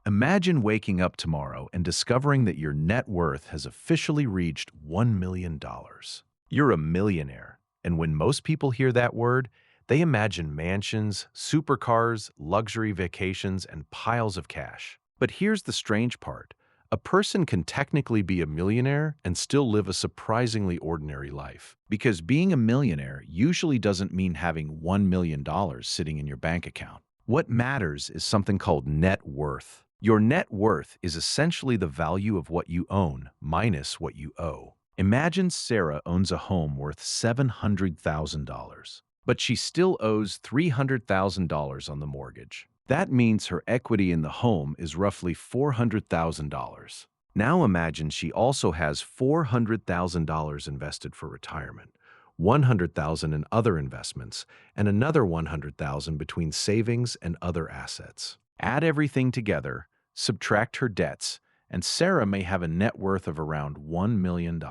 Imagine waking up tomorrow and discovering that your net worth has officially reached $1 million. You're a millionaire, and when most people hear that word, they imagine mansions, supercars, luxury vacations, and piles of cash. But here's the strange part. A person can technically be a millionaire and still live a surprisingly ordinary life. Because being a millionaire usually doesn't mean having $1 million sitting in your bank account. What matters is something called net worth. Your net worth is essentially the value of what you own minus what you owe. Imagine Sarah owns a home worth $700,000, but she still owes $300,000 on the mortgage. That means her equity in the home is roughly $400,000. Now imagine she also has $400,000 invested for retirement, $100,000 in other investments, and another $100,000 between savings and other assets. Add everything together, subtract her debts, and Sarah may have a net worth of around $1 million.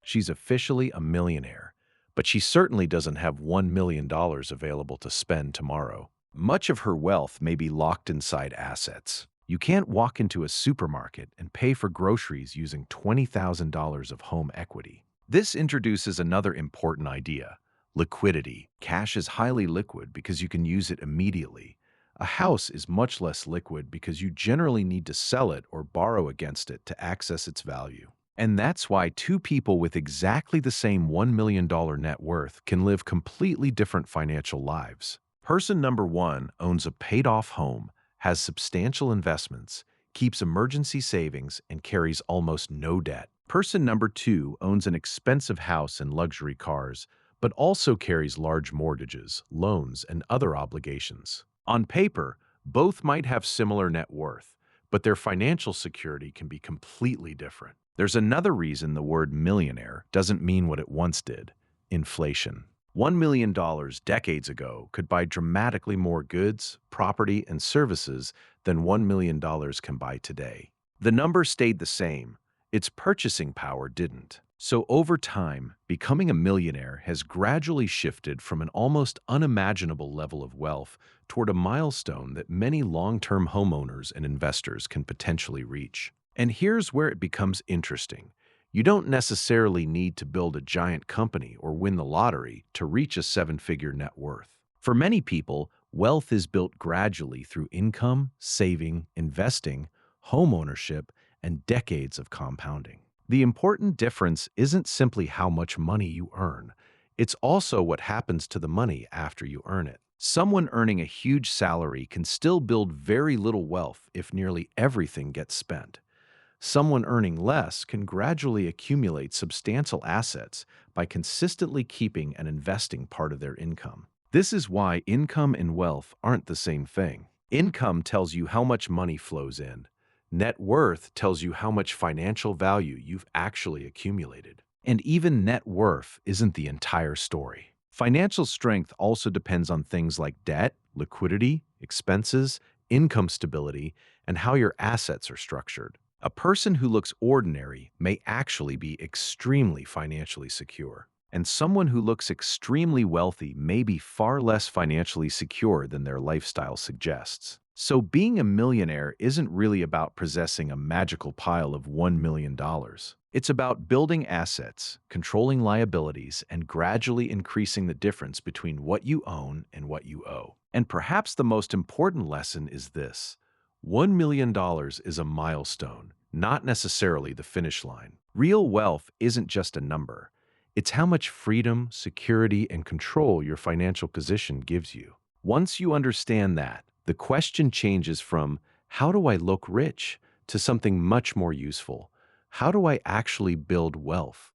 She's officially a millionaire, but she certainly doesn't have $1 million available to spend tomorrow. Much of her wealth may be locked inside assets. You can't walk into a supermarket and pay for groceries using $20,000 of home equity. This introduces another important idea: liquidity. Cash is highly liquid because you can use it immediately. A house is much less liquid because you generally need to sell it or borrow against it to access its value. And that's why two people with exactly the same $1 million net worth can live completely different financial lives. Person number one owns a paid-off home, has substantial investments, keeps emergency savings, and carries almost no debt. Person number two owns an expensive house and luxury cars, but also carries large mortgages, loans, and other obligations. On paper, both might have similar net worth, but their financial security can be completely different. There's another reason the word millionaire doesn't mean what it once did: inflation. $1 million decades ago could buy dramatically more goods, property, and services than $1 million can buy today. The number stayed the same. Its purchasing power didn't. So over time, becoming a millionaire has gradually shifted from an almost unimaginable level of wealth toward a milestone that many long-term homeowners and investors can potentially reach. And here's where it becomes interesting. You don't necessarily need to build a giant company or win the lottery to reach a seven-figure net worth. For many people, wealth is built gradually through income, saving, investing, home ownership, and decades of compounding. The important difference isn't simply how much money you earn. It's also what happens to the money after you earn it. Someone earning a huge salary can still build very little wealth if nearly everything gets spent. Someone earning less can gradually accumulate substantial assets by consistently keeping and investing part of their income. This is why income and wealth aren't the same thing. Income tells you how much money flows in. Net worth tells you how much financial value you've actually accumulated. And even net worth isn't the entire story. Financial strength also depends on things like debt, liquidity, expenses, income stability, and how your assets are structured. A person who looks ordinary may actually be extremely financially secure. And someone who looks extremely wealthy may be far less financially secure than their lifestyle suggests. So being a millionaire isn't really about possessing a magical pile of $1 million. It's about building assets, controlling liabilities, and gradually increasing the difference between what you own and what you owe. And perhaps the most important lesson is this: $1 million is a milestone, not necessarily the finish line. Real wealth isn't just a number. It's how much freedom, security, and control your financial position gives you. Once you understand that, the question changes from "how do I look rich?" to something much more useful: how do I actually build wealth?